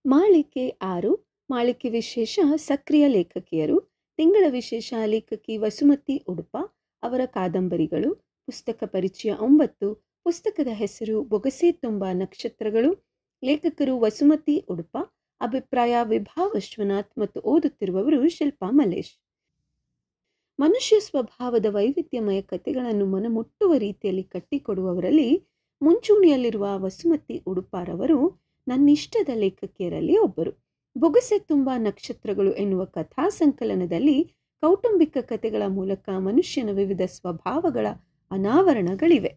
ಮಾಳಿಕೆ 6. ಮಾಳಿಕೆ ವಿಶೇಷ ಸಕ್ರಿಯ ಲೇಖಕಿಯರು. ತಿಂಗಳ ವಿಶೇಷ ಲೇಖಕಿ ವಸುಮತಿ ಉಡುಪ. ಅವರ ಕಾದಂಬರಿಗಳು. ಪುಸ್ತಕ ಪರಿಚಯ 9. ಪುಸ್ತಕದ ಹೆಸರು ಬೊಗಸೆ ತುಂಬ ನಕ್ಷತ್ರಗಳು. ಲೇಖಕರು ವಸುಮತಿ ಉಡುಪ. ಅಭಿಪ್ರಾಯ ವಿಭಾ ವಿಶ್ವನಾಥ್ ಮತ್ತು ಓದುತ್ತಿರುವವರು ಶಿಲ್ಪಾ ಮಲೇಶ್. ಮನುಷ್ಯ ಸ್ವಭಾವದ ವೈವಿಧ್ಯಮಯ ಕಥೆಗಳನ್ನು ಮನಮುಟ್ಟುವ ರೀತಿಯಲ್ಲಿ ಕಟ್ಟಿಕೊಡುವವರಲ್ಲಿ ಮುಂಚೂಣಿಯಲ್ಲಿರುವ ವಸುಮತಿ ಉಡುಪಾರವರು ನನ್ನಿಷ್ಟದ ಲೇಖಕಿಯರಲ್ಲಿ ಒಬ್ಬರು. ಬೊಗಸೆ ತುಂಬ ನಕ್ಷತ್ರಗಳು ಎನ್ನುವ ಕಥಾ ಸಂಕಲನದಲ್ಲಿ ಕೌಟುಂಬಿಕ ಕಥೆಗಳ ಮೂಲಕ ಮನುಷ್ಯನ ವಿವಿಧ ಸ್ವಭಾವಗಳ ಅನಾವರಣಗಳಿವೆ.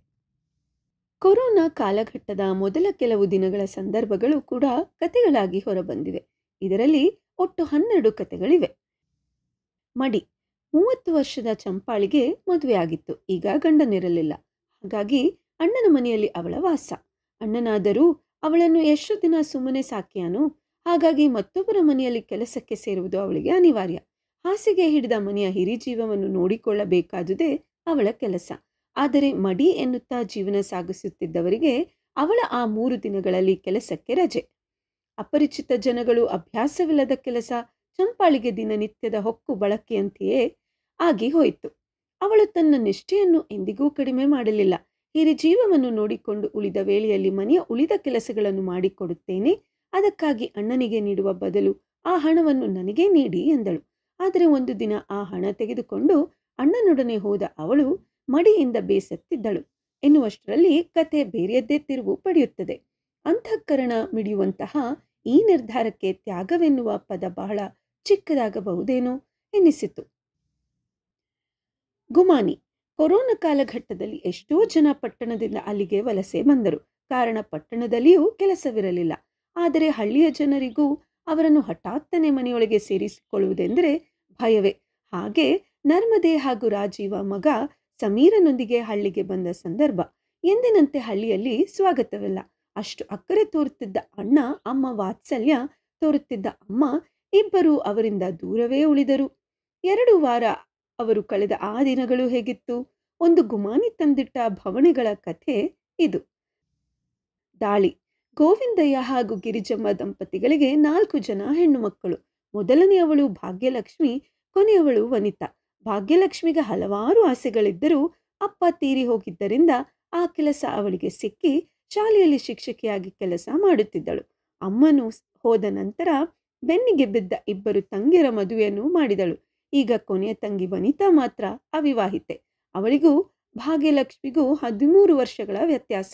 ಕೊರೋನಾ ಕಾಲಘಟ್ಟದ ಮೊದಲ ಕೆಲವು ದಿನಗಳ ಸಂದರ್ಭಗಳು ಕೂಡ ಕಥೆಗಳಾಗಿ ಹೊರಬಂದಿವೆ. ಇದರಲ್ಲಿ ಒಟ್ಟು 12 ಕಥೆಗಳಿವೆ. ಮಡಿ. 30 ವರ್ಷದ ಚಂಪಾಳಿಗೆ ಮದುವೆಯಾಗಿತ್ತು. ಈಗ ಗಂಡನಿರಲಿಲ್ಲ. ಹಾಗಾಗಿ ಅಣ್ಣನ ಮನೆಯಲ್ಲಿ ಅವಳ ವಾಸ. ಅಣ್ಣನಾದರೂ ಅವಳನ್ನು ಎಷ್ಟು ದಿನ ಸುಮ್ಮನೆ ಸಾಕಿಯಾನೋ, ಹಾಗಾಗಿ ಮತ್ತೊಬ್ಬರ ಮನೆಯಲ್ಲಿ ಕೆಲಸಕ್ಕೆ ಸೇರುವುದು ಅವಳಿಗೆ ಅನಿವಾರ್ಯ. ಹಾಸಿಗೆ ಹಿಡಿದ ಮನೆಯ ಹಿರಿಜೀವವನ್ನು ನೋಡಿಕೊಳ್ಳಬೇಕಾದುದೇ ಅವಳ ಕೆಲಸ. ಆದರೆ ಮಡಿ ಎನ್ನುತ್ತಾ ಜೀವನ ಸಾಗಿಸುತ್ತಿದ್ದವರಿಗೆ ಅವಳ ಆ 3 ದಿನಗಳಲ್ಲಿ ಕೆಲಸಕ್ಕೆ ರಜೆ. ಅಪರಿಚಿತ ಜನಗಳು, ಅಭ್ಯಾಸವಿಲ್ಲದ ಕೆಲಸ ಚಂಪಾಳಿಗೆ ದಿನನಿತ್ಯದ ಹೊಕ್ಕು ಬಳಕೆಯಂತೆಯೇ ಆಗಿ ಹೋಯಿತು. ಅವಳು ತನ್ನ ನಿಷ್ಠೆಯನ್ನು ಎಂದಿಗೂ ಕಡಿಮೆ ಮಾಡಲಿಲ್ಲ. ಹಿರಿಜೀವವನ್ನು ನೋಡಿಕೊಂಡು ಉಳಿದ ವೇಳೆಯಲ್ಲಿ ಮನೆಯ ಉಳಿದ ಕೆಲಸಗಳನ್ನು ಮಾಡಿಕೊಡುತ್ತೇನೆ, ಅದಕ್ಕಾಗಿ ಅಣ್ಣನಿಗೆ ನೀಡುವ ಬದಲು ಆ ಹಣವನ್ನು ನನಗೇ ನೀಡಿ ಎಂದಳು. ಆದರೆ ಒಂದು ದಿನ ಆ ಹಣ ತೆಗೆದುಕೊಂಡು ಅಣ್ಣನೊಡನೆ ಹೋದ ಅವಳು ಮಡಿಯಿಂದ ಬೇಸತ್ತಿದ್ದಳು ಎನ್ನುವಷ್ಟರಲ್ಲಿ ಕತೆ ಬೇರೆಯದ್ದೇ ತಿರುವು ಪಡೆಯುತ್ತದೆ. ಅಂತಃಕರಣ ಮಿಡಿಯುವಂತಹ ಈ ನಿರ್ಧಾರಕ್ಕೆ ತ್ಯಾಗವೆನ್ನುವ ಪದ ಬಹಳ ಚಿಕ್ಕದಾಗಬಹುದೇನೋ ಎನ್ನಿಸಿತು. ಗುಮಾನಿ. ಕೊರೋನಾ ಕಾಲಘಟ್ಟದಲ್ಲಿ ಎಷ್ಟೋ ಜನ ಪಟ್ಟಣದಿಂದ ಅಲ್ಲಿಗೆ ವಲಸೆ ಬಂದರು. ಕಾರಣ ಪಟ್ಟಣದಲ್ಲಿಯೂ ಕೆಲಸವಿರಲಿಲ್ಲ. ಆದರೆ ಹಳ್ಳಿಯ ಜನರಿಗೂ ಅವರನ್ನು ಹಠಾತ್ತನೆ ಮನೆಯೊಳಗೆ ಸೇರಿಸಿಕೊಳ್ಳುವುದೆಂದರೆ ಭಯವೇ. ಹಾಗೆ ನರ್ಮದೆ ಹಾಗೂ ರಾಜೀವ ಮಗ ಸಮೀರನೊಂದಿಗೆ ಹಳ್ಳಿಗೆ ಬಂದ ಸಂದರ್ಭ. ಎಂದಿನಂತೆ ಹಳ್ಳಿಯಲ್ಲಿ ಸ್ವಾಗತವಿಲ್ಲ. ಅಷ್ಟು ಅಕ್ಕರೆ ತೋರುತ್ತಿದ್ದ ಅಣ್ಣ, ಅಮ್ಮ ವಾತ್ಸಲ್ಯ ತೋರುತ್ತಿದ್ದ ಅಮ್ಮ ಇಬ್ಬರು ಅವರಿಂದ ದೂರವೇ ಉಳಿದರು. 2 ವಾರ ಅವರು ಕಳೆದ ಆ ದಿನಗಳು ಹೇಗಿತ್ತು? ಒಂದು ಗುಮಾನಿ ತಂದಿಟ್ಟ ಭವಣೆಗಳ ಕಥೆ ಇದು. ದಾಳಿ. ಗೋವಿಂದಯ್ಯ ಹಾಗೂ ಗಿರಿಜಮ್ಮ ದಂಪತಿಗಳಿಗೆ 4 ಜನ ಹೆಣ್ಣು ಮಕ್ಕಳು. ಮೊದಲನೆಯವಳು ಭಾಗ್ಯಲಕ್ಷ್ಮಿ, ಕೊನೆಯವಳು ವನಿತಾ. ಭಾಗ್ಯಲಕ್ಷ್ಮಿಗೆ ಹಲವಾರು ಆಸೆಗಳಿದ್ದರೂ ಅಪ್ಪ ತೀರಿ ಹೋಗಿದ್ದರಿಂದ ಆ ಕೆಲಸ ಅವಳಿಗೆ ಸಿಕ್ಕಿ ಶಾಲೆಯಲ್ಲಿ ಶಿಕ್ಷಕಿಯಾಗಿ ಕೆಲಸ ಮಾಡುತ್ತಿದ್ದಳು. ಅಮ್ಮನು ಹೋದ ನಂತರ ಬೆನ್ನಿಗೆ ಬಿದ್ದ 2 ತಂಗಿಯರ ಮದುವೆಯನ್ನು ಮಾಡಿದಳು. ಈಗ ಕೊನೆಯ ತಂಗಿ ವನಿತಾ ಮಾತ್ರ ಅವಿವಾಹಿತೆ. ಅವಳಿಗೂ ಭಾಗ್ಯಲಕ್ಷ್ಮಿಗೂ 13 ವರ್ಷಗಳ ವ್ಯತ್ಯಾಸ.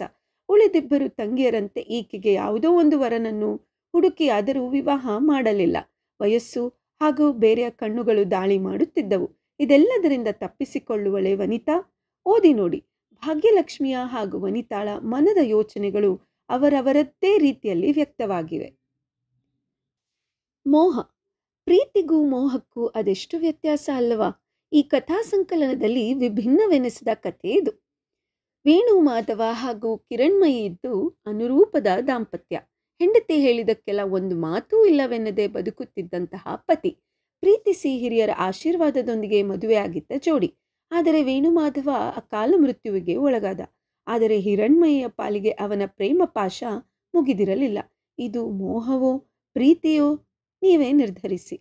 ಉಳಿದಿಬ್ಬರು ತಂಗಿಯರಂತೆ ಈಕೆಗೆ ಯಾವುದೋ ಒಂದು ವರನನ್ನು ಹುಡುಕಿಯಾದರೂ ವಿವಾಹ ಮಾಡಲಿಲ್ಲ. ವಯಸ್ಸು ಹಾಗೂ ಬೇರೆಯ ಕಣ್ಣುಗಳು ದಾಳಿ ಮಾಡುತ್ತಿದ್ದವು. ಇದೆಲ್ಲದರಿಂದ ತಪ್ಪಿಸಿಕೊಳ್ಳುವಳೆ ವನಿತಾ. ಓದಿ ನೋಡಿ. ಭಾಗ್ಯಲಕ್ಷ್ಮಿಯ ಹಾಗೂ ವನಿತಾಳ ಮನದ ಯೋಚನೆಗಳು ಅವರವರದ್ದೇ ರೀತಿಯಲ್ಲಿ ವ್ಯಕ್ತವಾಗಿವೆ. ಮೋಹ. ಪ್ರೀತಿಗೂ ಮೋಹಕ್ಕೂ ಅದೆಷ್ಟು ವ್ಯತ್ಯಾಸ ಅಲ್ಲವಾ? ಈ ಕಥಾ ಸಂಕಲನದಲ್ಲಿ ವಿಭಿನ್ನವೆನಿಸಿದ ಕಥೆ ಇದು. ವೇಣು ಮಾಧವ ಹಾಗೂ ಕಿರಣ್ಮಯಿ ಇದ್ದು ಅನುರೂಪದ ದಾಂಪತ್ಯ. ಹೆಂಡತಿ ಹೇಳಿದಕ್ಕೆಲ್ಲ ಒಂದು ಮಾತೂ ಇಲ್ಲವೆನ್ನದೆ ಬದುಕುತ್ತಿದ್ದಂತಹ ಪತಿ. ಪ್ರೀತಿಸಿ ಹಿರಿಯರ ಆಶೀರ್ವಾದದೊಂದಿಗೆ ಮದುವೆಯಾಗಿದ್ದ ಜೋಡಿ. ಆದರೆ ವೇಣು ಮಾಧವ ಅಕಾಲ ಮೃತ್ಯುವಿಗೆ ಒಳಗಾದ. ಆದರೆ ಹಿರಣ್ಮಯಿಯ ಪಾಲಿಗೆ ಅವನ ಪ್ರೇಮ ಪಾಶ ಮುಗಿದಿರಲಿಲ್ಲ. ಇದು ಮೋಹವೋ ಪ್ರೀತಿಯೋ? ನೀವೇ ನಿರ್ಧರಿಸಿ.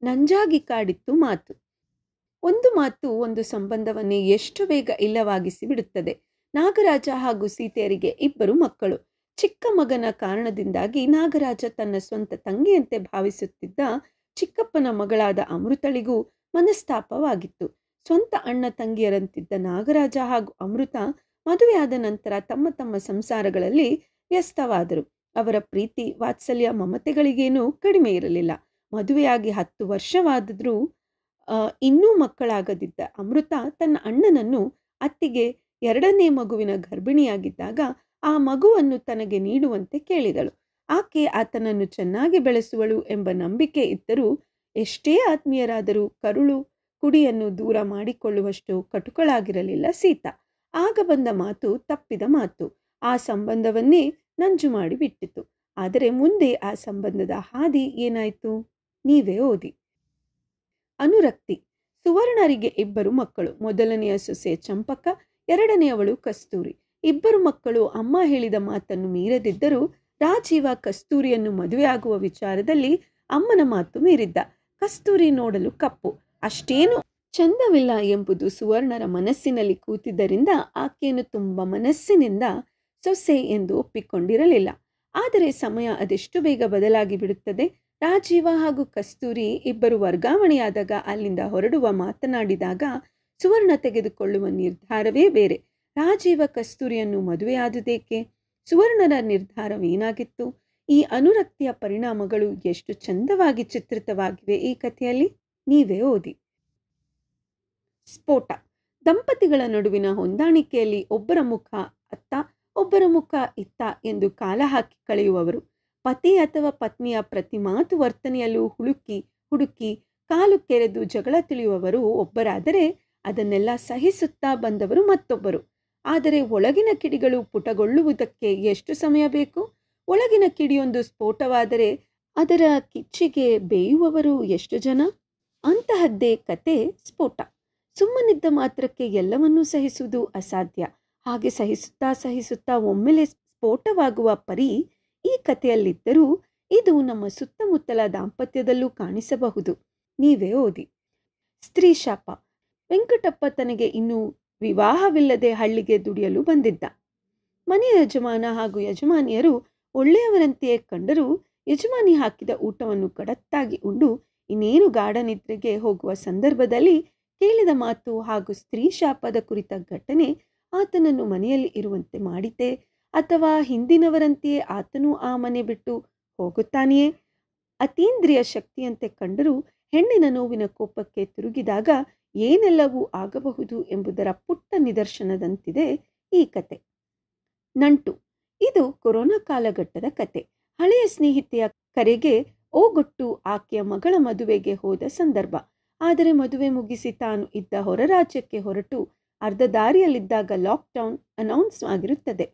ನಂಜಾಗಿ ಕಾಡಿತ್ತು ಮಾತು. ಒಂದು ಮಾತು ಒಂದು ಸಂಬಂಧವನ್ನೇ ಎಷ್ಟು ಬೇಗ ಇಲ್ಲವಾಗಿಸಿ ಬಿಡುತ್ತದೆ. ನಾಗರಾಜ ಹಾಗೂ ಸೀತೆಯರಿಗೆ 2 ಮಕ್ಕಳು. ಚಿಕ್ಕ ಮಗನ ಕಾರಣದಿಂದಾಗಿ ನಾಗರಾಜ ತನ್ನ ಸ್ವಂತ ತಂಗಿಯಂತೆ ಭಾವಿಸುತ್ತಿದ್ದ ಚಿಕ್ಕಪ್ಪನ ಮಗಳಾದ ಅಮೃತಳಿಗೂ ಮನಸ್ತಾಪವಾಗಿತ್ತು. ಸ್ವಂತ ಅಣ್ಣ ತಂಗಿಯರಂತಿದ್ದ ನಾಗರಾಜ ಹಾಗೂ ಅಮೃತ ಮದುವೆಯಾದ ನಂತರ ತಮ್ಮ ತಮ್ಮ ಸಂಸಾರಗಳಲ್ಲಿ ವ್ಯಸ್ತವಾದರು. ಅವರ ಪ್ರೀತಿ ವಾತ್ಸಲ್ಯ ಮಮತೆಗಳಿಗೇನೂ ಕಡಿಮೆ ಇರಲಿಲ್ಲ. ಮದುವೆಯಾಗಿ 10 ವರ್ಷವಾದರೂ ಇನ್ನೂ ಮಕ್ಕಳಾಗದಿದ್ದ ಅಮೃತ ತನ್ನ ಅಣ್ಣನನ್ನು ಅತ್ತಿಗೆ 2ನೇ ಮಗುವಿನ ಗರ್ಭಿಣಿಯಾಗಿದ್ದಾಗ ಆ ಮಗುವನ್ನು ತನಗೆ ನೀಡುವಂತೆ ಕೇಳಿದಳು. ಆಕೆ ಆತನನ್ನು ಚೆನ್ನಾಗಿ ಬೆಳೆಸುವಳು ಎಂಬ ನಂಬಿಕೆ ಇದ್ದರೂ ಎಷ್ಟೇ ಆತ್ಮೀಯರಾದರೂ ಕರುಳು ಕುಡಿಯನ್ನು ದೂರ ಮಾಡಿಕೊಳ್ಳುವಷ್ಟು ಕಟುಕಳಾಗಿರಲಿಲ್ಲ ಸೀತಾ. ಆಗ ಬಂದ ಮಾತು ತಪ್ಪಿದ ಮಾತು. ಆ ಸಂಬಂಧವನ್ನೇ ನಂಜು ಮಾಡಿ ಬಿಟ್ಟಿತು. ಆದರೆ ಮುಂದೆ ಆ ಸಂಬಂಧದ ಹಾದಿ ಏನಾಯಿತು? ನೀವೇ ಓದಿ. ಅನುರಕ್ತಿ. ಸುವರ್ಣರಿಗೆ 2 ಮಕ್ಕಳು. ಮೊದಲನೆಯ ಸೊಸೆ ಚಂಪಕ, 2ನೆಯವಳು ಕಸ್ತೂರಿ. 2 ಮಕ್ಕಳು ಅಮ್ಮ ಹೇಳಿದ ಮಾತನ್ನು ಮೀರದಿದ್ದರೂ ರಾಜೀವ ಕಸ್ತೂರಿಯನ್ನು ಮದುವೆಯಾಗುವ ವಿಚಾರದಲ್ಲಿ ಅಮ್ಮನ ಮಾತು ಮೀರಿದ್ದ. ಕಸ್ತೂರಿ ನೋಡಲು ಕಪ್ಪು, ಅಷ್ಟೇನು ಚಂದವಿಲ್ಲ ಎಂಬುದು ಸುವರ್ಣರ ಮನಸ್ಸಿನಲ್ಲಿ ಕೂತಿದ್ದರಿಂದ ಆಕೆಯನ್ನು ತುಂಬ ಮನಸ್ಸಿನಿಂದ ಸೊಸೆ ಎಂದು ಒಪ್ಪಿಕೊಂಡಿರಲಿಲ್ಲ. ಆದರೆ ಸಮಯ ಅದೆಷ್ಟು ಬೇಗ ಬದಲಾಗಿ ಬಿಡುತ್ತದೆ. ರಾಜೀವ ಹಾಗೂ ಕಸ್ತೂರಿ ಇಬ್ಬರು ವರ್ಗಾವಣೆಯಾದಾಗ, ಅಲ್ಲಿಂದ ಹೊರಡುವ ಮಾತನಾಡಿದಾಗ ಸುವರ್ಣ ತೆಗೆದುಕೊಳ್ಳುವ ನಿರ್ಧಾರವೇ ಬೇರೆ. ರಾಜೀವ ಕಸ್ತೂರಿಯನ್ನು ಮದುವೆಯಾದುದೇಕೆ? ಸುವರ್ಣರ ನಿರ್ಧಾರವೇನಾಗಿತ್ತು? ಈ ಅನುರಕ್ತಿಯ ಪರಿಣಾಮಗಳು ಎಷ್ಟು ಚಂದವಾಗಿ ಚಿತ್ರಿತವಾಗಿವೆ ಈ ಕಥೆಯಲ್ಲಿ. ನೀವೇ ಓದಿ. ಸ್ಫೋಟ. ದಂಪತಿಗಳ ನಡುವಿನ ಹೊಂದಾಣಿಕೆಯಲ್ಲಿ ಒಬ್ಬರ ಮುಖ ಅತ್ತ ಒಬ್ಬರ ಮುಖ ಇತ್ತ ಎಂದು ಕಾಲ ಹಾಕಿ ಕಳೆಯುವವರು, ಪತಿ ಅಥವಾ ಪತ್ನಿಯ ಪ್ರತಿ ಮಾತು ವರ್ತನೆಯಲ್ಲೂ ಹುಡುಕಿ ಕಾಲು ಕೆರೆದು ಜಗಳ ತಿಳಿಯುವವರು ಒಬ್ಬರಾದರೆ, ಅದನ್ನೆಲ್ಲ ಸಹಿಸುತ್ತಾ ಬಂದವರು ಮತ್ತೊಬ್ಬರು. ಆದರೆ ಒಳಗಿನ ಕಿಡಿಗಳು ಪುಟಗೊಳ್ಳುವುದಕ್ಕೆ ಎಷ್ಟು ಸಮಯ ಬೇಕು? ಒಳಗಿನ ಕಿಡಿಯೊಂದು ಸ್ಫೋಟವಾದರೆ ಅದರ ಕಿಚ್ಚಿಗೆ ಬೇಯುವವರು ಎಷ್ಟು ಜನ? ಅಂತಹದ್ದೇ ಕತೆ ಸ್ಫೋಟ. ಸುಮ್ಮನಿದ್ದ ಮಾತ್ರಕ್ಕೆ ಎಲ್ಲವನ್ನೂ ಸಹಿಸುವುದು ಅಸಾಧ್ಯ. ಹಾಗೆ ಸಹಿಸುತ್ತಾ ಒಮ್ಮೆಲೆ ಸ್ಫೋಟವಾಗುವ ಪರಿ ಈ ಕಥೆಯಲ್ಲಿದ್ದರೂ ಇದು ನಮ್ಮ ಸುತ್ತಮುತ್ತಲ ದಾಂಪತ್ಯದಲ್ಲೂ ಕಾಣಿಸಬಹುದು. ನೀವೇ ಓದಿ. ಸ್ತ್ರೀ ಶಾಪ. ವೆಂಕಟಪ್ಪ ತನಗೆ ಇನ್ನೂ ವಿವಾಹವಿಲ್ಲದೆ ಹಳ್ಳಿಗೆ ದುಡಿಯಲು ಬಂದಿದ್ದ. ಮನೆಯ ಯಜಮಾನ ಹಾಗೂ ಯಜಮಾನಿಯರು ಒಳ್ಳೆಯವರಂತೆಯೇ ಕಂಡರೂ ಯಜಮಾನಿ ಹಾಕಿದ ಊಟವನ್ನು ಗಡತ್ತಾಗಿ ಉಂಡು ಇನ್ನೇನು ಗಾಢ ನಿದ್ರೆಗೆ ಹೋಗುವ ಸಂದರ್ಭದಲ್ಲಿ ಕೇಳಿದ ಮಾತು ಹಾಗೂ ಸ್ತ್ರೀ ಶಾಪದ ಕುರಿತ ಘಟನೆ ಆತನನ್ನು ಮನೆಯಲ್ಲಿ ಇರುವಂತೆ ಮಾಡಿತೆ, ಅಥವಾ ಹಿಂದಿನವರಂತೆಯೇ ಆತನೂ ಆ ಮನೆ ಬಿಟ್ಟು ಹೋಗುತ್ತಾನೆಯೇ? ಅತೀಂದ್ರಿಯ ಶಕ್ತಿಯಂತೆ ಕಂಡರೂ ಹೆಣ್ಣಿನ ನೋವಿನ ಕೋಪಕ್ಕೆ ತಿರುಗಿದಾಗ ಏನೆಲ್ಲವೂ ಆಗಬಹುದು ಎಂಬುದರ ಪುಟ್ಟ ನಿದರ್ಶನದಂತಿದೆ ಈ ಕತೆ. ನಂಟು. ಇದು ಕೊರೋನಾ ಕಾಲಘಟ್ಟದ ಕತೆ. ಹಳೆಯ ಸ್ನೇಹಿತೆಯ ಕರೆಗೆ ಓಗೊಟ್ಟು ಆಕೆಯ ಮಗಳ ಮದುವೆಗೆ ಹೋದ ಸಂದರ್ಭ. ಆದರೆ ಮದುವೆ ಮುಗಿಸಿ ತಾನು ಇದ್ದ ಹೊರ ರಾಜ್ಯಕ್ಕೆ ಹೊರಟು ಅರ್ಧ ದಾರಿಯಲ್ಲಿದ್ದಾಗ ಲಾಕ್ಡೌನ್ ಅನೌನ್ಸ್ ಆಗಿರುತ್ತದೆ.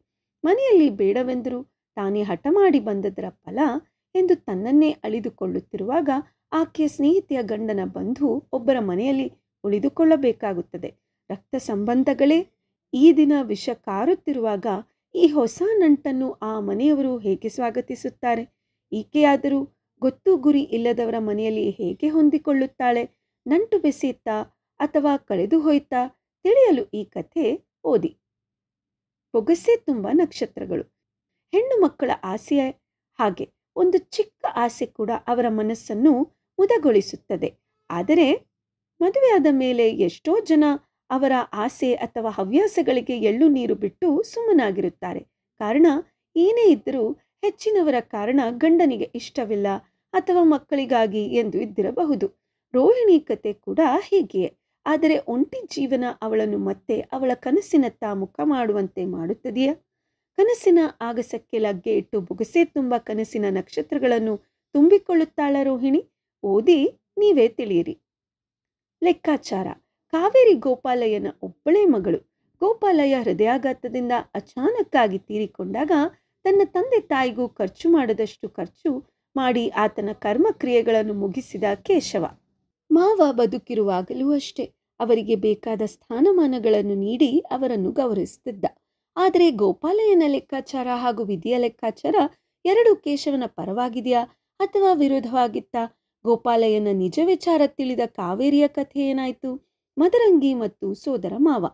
ಮನೆಯಲ್ಲಿ ಬೇಡವೆಂದರೂ ತಾನೇ ಹಠ ಮಾಡಿ ಬಂದದರ ಫಲ ಎಂದು ತನ್ನನ್ನೇ ಅಳಿದುಕೊಳ್ಳುತ್ತಿರುವಾಗ ಆಕೆಯ ಸ್ನೇಹಿತೆಯ ಗಂಡನ ಬಂಧು ಒಬ್ಬರ ಮನೆಯಲ್ಲಿ ಉಳಿದುಕೊಳ್ಳಬೇಕಾಗುತ್ತದೆ. ರಕ್ತ ಸಂಬಂಧಗಳೇ ಈ ದಿನ ವಿಷ ಕಾರುತ್ತಿರುವಾಗ ಈ ಹೊಸ ನಂಟನ್ನು ಆ ಮನೆಯವರು ಹೇಗೆ ಸ್ವಾಗತಿಸುತ್ತಾರೆ? ಈಕೆಯಾದರೂ ಗೊತ್ತು ಗುರಿ ಇಲ್ಲದವರ ಮನೆಯಲ್ಲಿ ಹೇಗೆ ಹೊಂದಿಕೊಳ್ಳುತ್ತಾಳೆ? ನಂಟು ಬೆಸೆಯುತ್ತಾ ಅಥವಾ ಕಳೆದು ಹೋಯ್ತಾ? ತಿಳಿಯಲು ಈ ಕಥೆ ಓದಿ. ಬೊಗಸೆ ತುಂಬ ನಕ್ಷತ್ರಗಳು. ಹೆಣ್ಣು ಮಕ್ಕಳ ಆಸೆ ಹಾಗೆ ಒಂದು ಚಿಕ್ಕ ಆಸೆ ಕೂಡ ಅವರ ಮನಸ್ಸನ್ನು ಮುದಗೊಳಿಸುತ್ತದೆ. ಆದರೆ ಮದುವೆಯಾದ ಮೇಲೆ ಎಷ್ಟೋ ಜನ ಅವರ ಆಸೆ ಅಥವಾ ಹವ್ಯಾಸಗಳಿಗೆ ಎಳ್ಳು ನೀರು ಬಿಟ್ಟು ಸುಮ್ಮನಾಗಿರುತ್ತಾರೆ. ಕಾರಣ ಏನೇ ಇದ್ದರೂ ಹೆಚ್ಚಿನವರ ಕಾರಣ ಗಂಡನಿಗೆ ಇಷ್ಟವಿಲ್ಲ ಅಥವಾ ಮಕ್ಕಳಿಗಾಗಿ ಎಂದು ಇದ್ದಿರಬಹುದು. ರೋಹಿಣಿ ಕತೆ ಕೂಡ ಹೀಗೆಯೇ. ಆದರೆ ಒಂಟಿ ಜೀವನ ಅವಳನ್ನು ಮತ್ತೆ ಅವಳ ಕನಸಿನತ್ತ ಮುಖ ಮಾಡುವಂತೆ ಮಾಡುತ್ತದೆಯಾ? ಕನಸಿನ ಆಗಸಕ್ಕೆ ಲಗ್ಗೆ ಇಟ್ಟು ಬೊಗಸೆ ತುಂಬ ಕನಸಿನ ನಕ್ಷತ್ರಗಳನ್ನು ತುಂಬಿಕೊಳ್ಳುತ್ತಾಳ ರೋಹಿಣಿ? ಓದಿ, ನೀವೇ ತಿಳಿಯಿರಿ. ಲೆಕ್ಕಾಚಾರ. ಕಾವೇರಿ ಗೋಪಾಲಯ್ಯನ ಒಬ್ಬಳೇ ಮಗಳು. ಗೋಪಾಲಯ್ಯ ಹೃದಯಾಘಾತದಿಂದ ಅಚಾನಕ್ಕಾಗಿ ತೀರಿಕೊಂಡಾಗ ತನ್ನ ತಂದೆ ತಾಯಿಗೂ ಖರ್ಚು ಮಾಡದಷ್ಟು ಖರ್ಚು ಮಾಡಿ ಆತನ ಕರ್ಮಕ್ರಿಯೆಗಳನ್ನು ಮುಗಿಸಿದ ಕೇಶವ. ಮಾವ ಬದುಕಿರುವಾಗಲೂ ಅಷ್ಟೇ ಅವರಿಗೆ ಬೇಕಾದ ಸ್ಥಾನಮಾನಗಳನ್ನು ನೀಡಿ ಅವರನ್ನು ಗೌರವಿಸುತ್ತಿದ್ದ. ಆದರೆ ಗೋಪಾಲಯ್ಯನ ಲೆಕ್ಕಾಚಾರ ಹಾಗೂ ವಿಧಿಯ ಲೆಕ್ಕಾಚಾರ ಎರಡು ಕೇಶವನ ಪರವಾಗಿದೆಯಾ ಅಥವಾ ವಿರೋಧವಾಗಿತ್ತಾ? ಗೋಪಾಲಯ್ಯನ ನಿಜ ವಿಚಾರ ತಿಳಿದ ಕಾವೇರಿಯ ಕಥೆ ಏನಾಯಿತು? ಮದರಂಗಿ ಮತ್ತು ಸೋದರ ಮಾವ.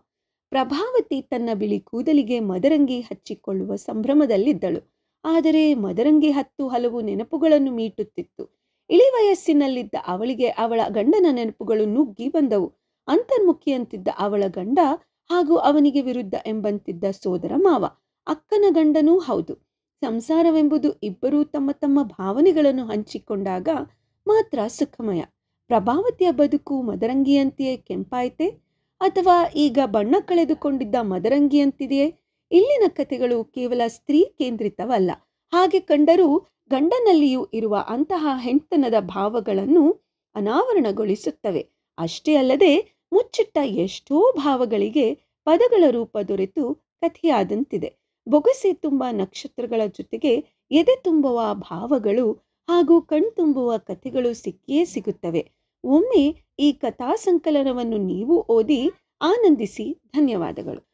ಪ್ರಭಾವತಿ ತನ್ನ ಬಿಳಿ ಕೂದಲಿಗೆ ಮದರಂಗಿ ಹಚ್ಚಿಕೊಳ್ಳುವ ಸಂಭ್ರಮದಲ್ಲಿದ್ದಳು. ಆದರೆ ಮದರಂಗಿ ಹಲವು ನೆನಪುಗಳನ್ನು ಮೀಟುತ್ತಿತ್ತು. ಇಳಿ ವಯಸ್ಸಿನಲ್ಲಿದ್ದ ಅವಳಿಗೆ ಅವಳ ಗಂಡನ ನೆನಪುಗಳು ನುಗ್ಗಿ ಬಂದವು. ಅಂತರ್ಮುಖಿಯಂತಿದ್ದ ಅವಳ ಗಂಡ ಹಾಗೂ ಅವನಿಗೆ ವಿರುದ್ಧ ಎಂಬಂತಿದ್ದ ಸೋದರ ಮಾವ. ಅಕ್ಕನ ಗಂಡನೂ ಹೌದು. ಸಂಸಾರವೆಂಬುದು ಇಬ್ಬರೂ ತಮ್ಮ ತಮ್ಮ ಭಾವನೆಗಳನ್ನು ಹಂಚಿಕೊಂಡಾಗ ಮಾತ್ರ ಸುಖಮಯ. ಪ್ರಭಾವತಿಯ ಬದುಕು ಮದರಂಗಿಯಂತೆಯೇ ಕೆಂಪಾಯಿತೆ ಅಥವಾ ಈಗ ಬಣ್ಣ ಕಳೆದುಕೊಂಡಿದ್ದ ಮದರಂಗಿಯಂತಿದೆಯೇ? ಇಲ್ಲಿನ ಕಥೆಗಳು ಕೇವಲ ಸ್ತ್ರೀ ಕೇಂದ್ರಿತವಲ್ಲ. ಹಾಗೆ ಕಂಡರೂ ಗಂಡನಲ್ಲಿಯೂ ಇರುವ ಅಂತಹ ಹೆಣ್ತನದ ಭಾವಗಳನ್ನು ಅನಾವರಣಗೊಳಿಸುತ್ತವೆ. ಅಷ್ಟೇ ಅಲ್ಲದೆ ಮುಚ್ಚಿಟ್ಟ ಎಷ್ಟೋ ಭಾವಗಳಿಗೆ ಪದಗಳ ರೂಪ ದೊರೆತು ಕಥೆಯಾದಂತಿದೆ. ಬೊಗಸೆ ತುಂಬ ನಕ್ಷತ್ರಗಳ ಜೊತೆಗೆ ಎದೆ ತುಂಬುವ ಭಾವಗಳು ಹಾಗೂ ಕಣ್ತುಂಬುವ ಕಥೆಗಳು ಸಿಕ್ಕಿಯೇ ಸಿಗುತ್ತವೆ. ಒಮ್ಮೆ ಈ ಕಥಾ ಸಂಕಲನವನ್ನು ನೀವು ಓದಿ ಆನಂದಿಸಿ. ಧನ್ಯವಾದಗಳು.